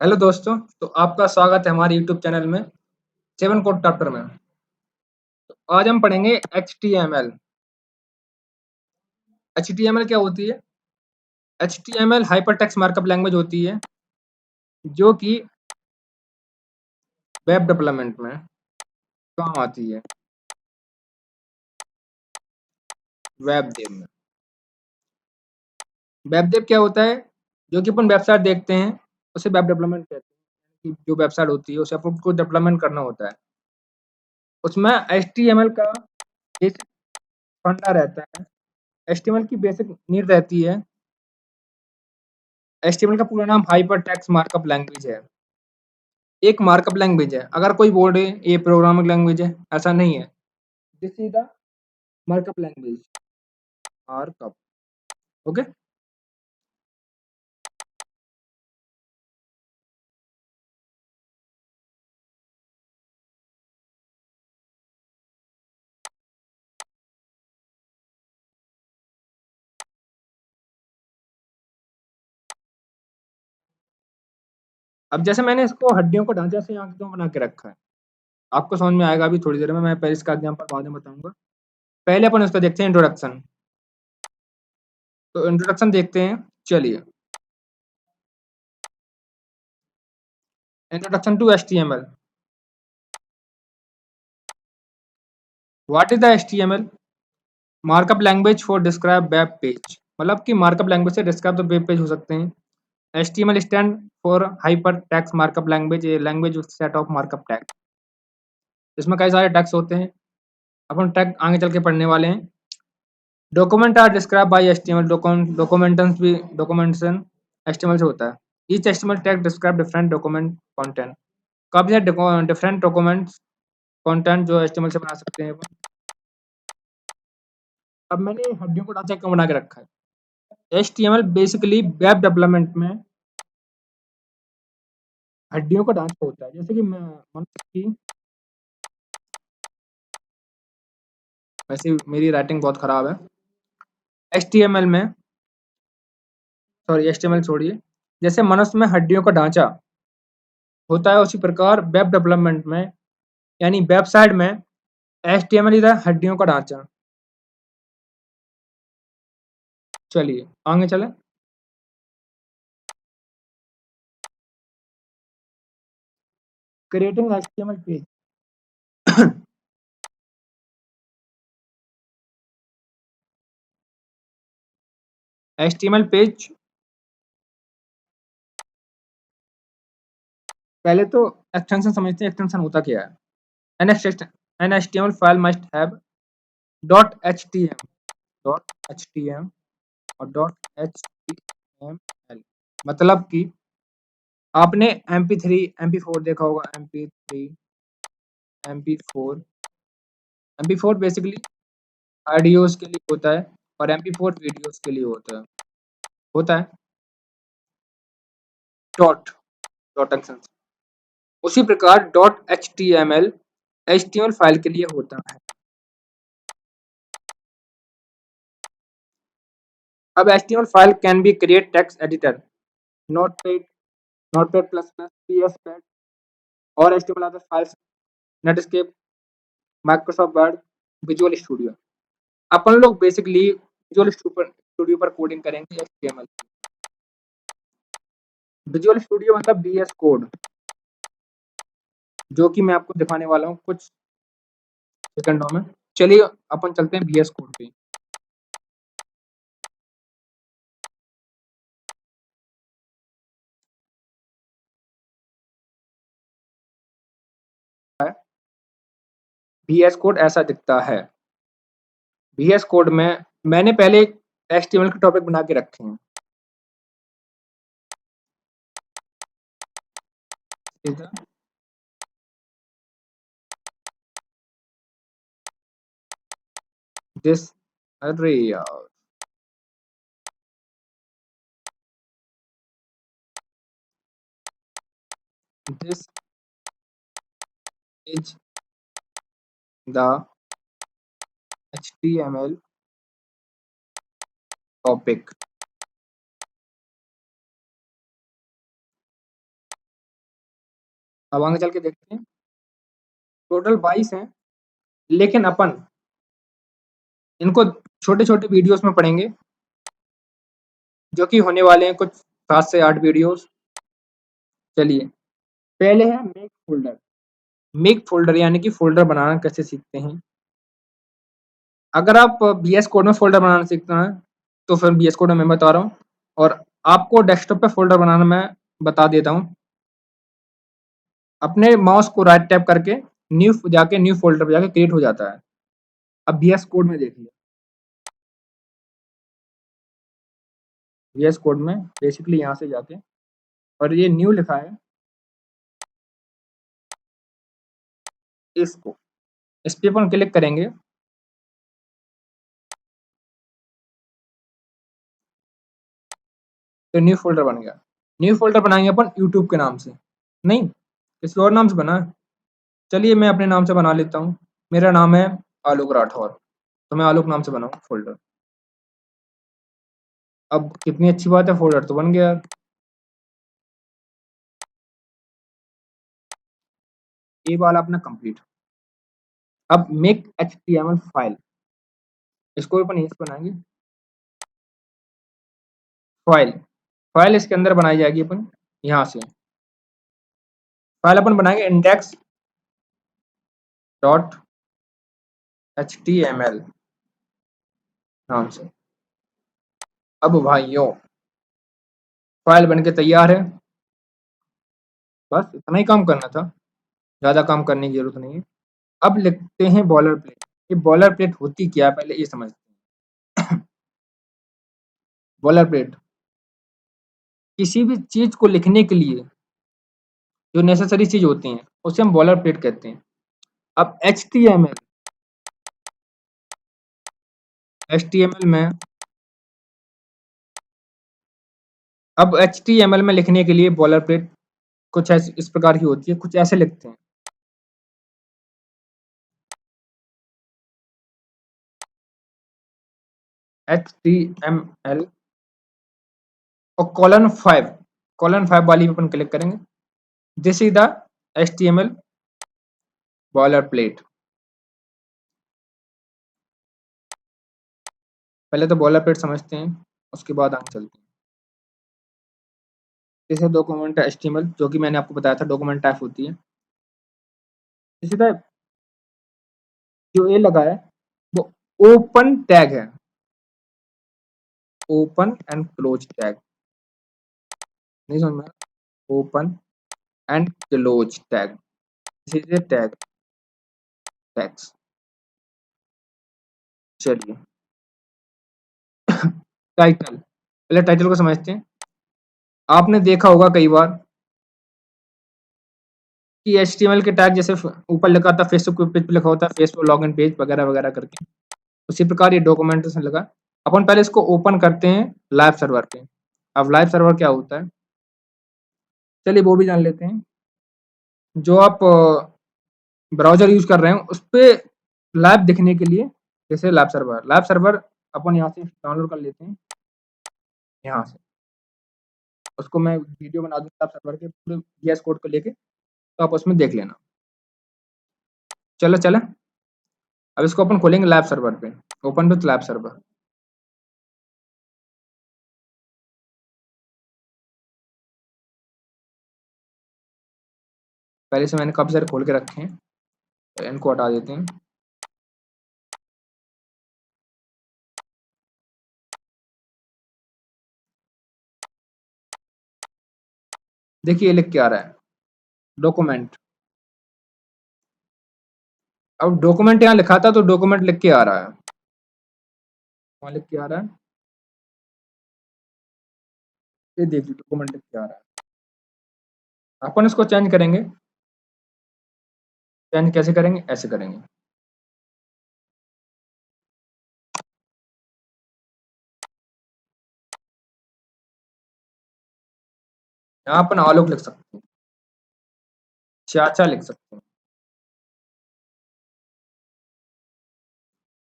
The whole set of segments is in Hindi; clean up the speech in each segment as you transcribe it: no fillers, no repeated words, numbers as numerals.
हेलो दोस्तों, तो आपका स्वागत है हमारे यूट्यूब चैनल में सेवन कोड चैप्टर में। तो आज हम पढ़ेंगे HTML। HTML क्या होती है? HTML हाइपरटेक्स्ट मार्कअप लैंग्वेज होती है जो कि वेब डेवलपमेंट में काम आती है। वेब डेव में वेब डेव क्या होता है? जो कि अपन वेबसाइट देखते हैं उसे वेब डेवलपमेंट कहते हैं। कि जो वेबसाइट होती है उसे अपन को डेवलपमेंट करना होता है। उसमें HTML का बेसिक फंडा रहता है। HTML की बेसिक नीड रहती है। HTML का पूरा नाम हाइपर टेक्स्ट मार्कअप लैंग्वेज है। एक मार्कअप लैंग्वेज है। अगर कोई बोले ये प्रोग्रामिंग लैंग्वेज है, ऐसा नहीं है। This is the markup language. Markup. Okay. अब जैसे मैंने इसको हड्डियों को ढांचे से यहाँ क्यों बना के रखा है, आपको समझ में आएगा अभी थोड़ी देर में। मैं पहले इसका एग्जाम्पल बाद में बताऊंगा। पहले अपन इसको देखते हैं इंट्रोडक्शन। तो इंट्रोडक्शन देखते हैं। चलिए, introduction to HTML। What is the HTML? Markup language for describe web page. मतलब कि मार्कअप लैंग्वेज से डिस्क्राइब तो वेब पेज हो सकते हैं। HTML stand for hyper text markup language, a language with set of markup tag. इसमें कई सारे टैग्स होते हैं, अपन टैग आगे चल के पढ़ने वाले हैं। Document are describe by HTML। Documentation HTML से होता है। Each HTML tag describe different document content. काफी सारे डिफरेंट डॉक्यूमेंट्स कंटेंट जो HTML से बना सकते हैं अपन। अब मैंने हड्डियों को ढांचा क्यों बना के रखा है? HTML बेसिकली वेब डेवलपमेंट में हड्डियों का ढांचा होता है। जैसे कि मनुष्य की, वैसे मेरी राइटिंग बहुत खराब है। HTML में, सॉरी HTML छोड़िए। जैसे मनुष्य में हड्डियों का ढांचा होता है, उसी प्रकार वेब डेवलपमेंट में यानी वेबसाइट में HTML इधर हड्डियों का ढांचा। चलिए आगे चलें। Creating HTML page. HTML page पहले तो एक्सटेंशन समझते हैं। एक्सटेंशन होता क्या है? An HTML file must have .htm, .htm और .html। मतलब कि आपने MP3 MP4 देखा होगा। MP3 MP4 MP4 basically audios के लिए होता है और MP4 वीडियोज के लिए होता है डॉट डॉट एक्सटेंशन। उसी प्रकार .html फाइल के लिए होता है। अब HTML file can be create text editor, notepad, notepad plus plus, PS pad और HTML other files, Netscape, Microsoft Word, Visual Studio. अपन लोग बेसिकली विजुअल स्टूडियो पर कोडिंग करेंगे HTML। विजुअल स्टूडियो मतलब VS कोड, जो कि मैं आपको दिखाने वाला हूँ कुछ सेकंडों में। चलिए अपन चलते हैं VS कोड पे। VS कोड ऐसा दिखता है। VS कोड में मैंने पहले HTML के टॉपिक बना के रखे हैं। दिस, अरे यार, this is the HTML topic. अब आगे चल के देखते हैं। टोटल 22 हैं, लेकिन अपन इनको छोटे-छोटे वीडियोस में पढ़ेंगे, जो कि होने वाले हैं कुछ 7 से 8 वीडियोस। चलिए, पहले है मेक फ़ोल्डर। मेक फ़ोल्डर यानी कि फ़ोल्डर बनाना कैसे सीखते हैं। अगर आप वीएस कोड में फ़ोल्डर बनाना सीखते हैं, तो फिर वीएस कोड में मैं बता रहा हूँ, और आपको डेस्कटॉप पे फ़ोल्डर बनाना मैं बता देता हूँ। अपने माउस को राइट टैप करके न्यू फ़ोल्डर पे जाके क्रिएट हो जाता है। अब वीएस कोड में देखिए, वीएस कोड में बेसिकली यहाँ से जाके, और ये न्यू लिखा है, इसको इस पे अपन क्लिक करेंगे, तो न्यू फ़ोल्डर बन गया। न्यू फ़ोल्डर बनाएंगे अपन यूट्यूब के नाम से, नहीं किसी और नाम से बना है। चलिए मैं अपने नाम से बना लेता हूँ। मेरा नाम है आलोक राठौर, तो मैं आलोक नाम से बनाऊँ फ़ोल्डर। अब कितनी अच्छी बात है, फ़ोल्डर तो बन गया। ये वाला अपना कंप्लीट। अब मेक एचटीएमएल फाइल, इसको अपन यहीं से बनाएंगे। फाइल फाइल इसके अंदर बनाई जाएगी अपन यहाँ से। फाइल अपन बनाएंगे इंडेक्स डॉट एचटीएमएल नाम से। अब भाइयों, फाइल बनके तैयार है। बस इतना ही काम करना था, ज़्यादा काम करने की जरूरत नहीं है। अब लिखते हैं बॉलर प्लेट। ये बॉलर प्लेट होती क्या है, पहले ये समझते हैं। बॉलर प्लेट किसी भी चीज को लिखने के लिए जो नेसेसरी चीज होती हैं, उसे हम बॉलर प्लेट कहते हैं। अब एचटीएमएल में अब एचटीएमएल में लिखने के लिए बॉलर प्लेट कुछ ऐसे इस प्रकार की होती है, कुछ ऐसे लिखते हैं। एचटीएमएल और कॉलन 5 वाली पे अपन क्लिक करेंगे। This is the HTML bowler plate. पहले तो बॉलर प्लेट समझते हैं, उसके बाद आगे चलते हैं। जैसे डॉक्यूमेंट एचटीएमएल, जो कि मैंने आपको बताया था डॉक्यूमेंट टाइप होती है। इसी तरह जो ये लगा है वो ओपन टैग है, ओपन एंड क्लोज टैग। नहीं समझ में? ओपन एंड क्लोज टैग, इसे टैग टैग्स। चलिए, टाइटल, पहले टाइटल को समझते हैं। आपने देखा होगा कई बार कि एचटीएमएल के टैग जैसे ऊपर लिखा था फेसबुक पेज पे लिखा होता है फेसबुक लॉगिन पेज वगैरह वगैरह करके, उसी प्रकार ये डॉक्यूमेंटेशन लगा। अपन पहले इसको ओपन करते हैं लाइव सर्वर पे। अब लाइव सर्वर क्या होता है, चलिए वो भी जान लेते हैं। जो आप ब्राउजर यूज कर रहे हैं उस पे लाइव दिखने के लिए, जैसे लाइव सर्वर अपन यहाँ से डाउनलोड कर लेते हैं। यहाँ से उसको मैं वीडियो बना दूंगा लाइव सर्वर के पूरे VS कोड को लेके, तो आप उसमें देख लेना। चलो चले, अब इसको अपन खोलेंगे लाइव सर्वर पे। Open with live server. पहले से मैंने काफी सारे खोल के रखे हैं, तो इनको हटा देते हैं। देखिए ये लिख के आ रहा है डॉक्यूमेंट। अब डॉक्यूमेंट यहाँ लिखा था तो डॉक्यूमेंट लिख के आ रहा है, वहाँ लिख के आ रहा है। ये देखिए डॉक्यूमेंट लिख के आ रहा है। अपन इसको चेंज करेंगे। चेंज कैसे करेंगे, ऐसे करेंगे। यहाँ अपन आलोक लिख सकते हैं, चाचा लिख सकते हैं,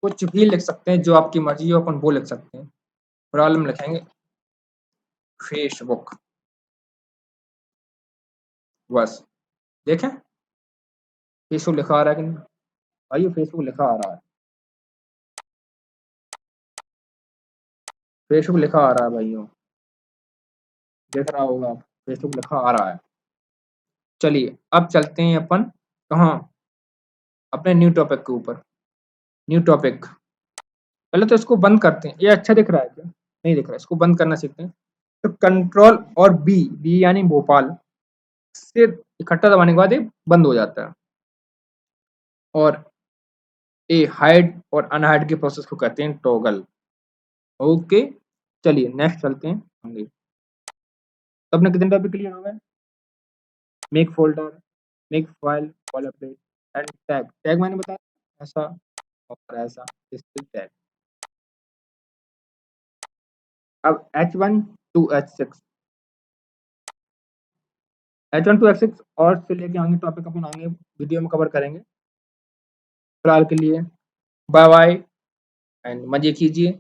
कुछ भी लिख सकते हैं, जो आपकी मर्जी हो अपन वो लिख सकते हैं। प्रॉब्लम लिखेंगे फेसबुक, बस। देखें फेसबुक लिखा आ रहा है कि नहीं भाई, फेसबुक लिखा आ रहा है, फेसबुक लिखा आ रहा है भाइयों, देख रहा होगा आप, फेसबुक लिखा आ रहा है। चलिए अब चलते हैं अपन कहाँ, अपने न्यू टॉपिक के ऊपर। न्यू टॉपिक, पहले तो इसको बंद करते हैं, ये अच्छा दिख रहा है क्या, नहीं दिख रहा है, इसको बंद करना सीखते हैं। तो कंट्रोल और बी, बी यानी भोपाल से इकट्ठा दबाने के बाद ये बंद हो जाता है। और ए हाइड और अनहाइड के प्रोसेस को कहते हैं टॉगल। ओके, चलिए नेक्स्ट चलते हैं आगे। तो अपने कितने टॉपिक क्लियर हो गए? Make folder, make file, call update and tag. Tag मैंने बताया ऐसा और ऐसा, इससे टैग। अब H1 to H6, H1 to H6 और से लेके आगे टॉपिक अपन आगे वीडियो में कवर करेंगे। फिलहाल के लिए बाय बाय एंड मजे कीजिए।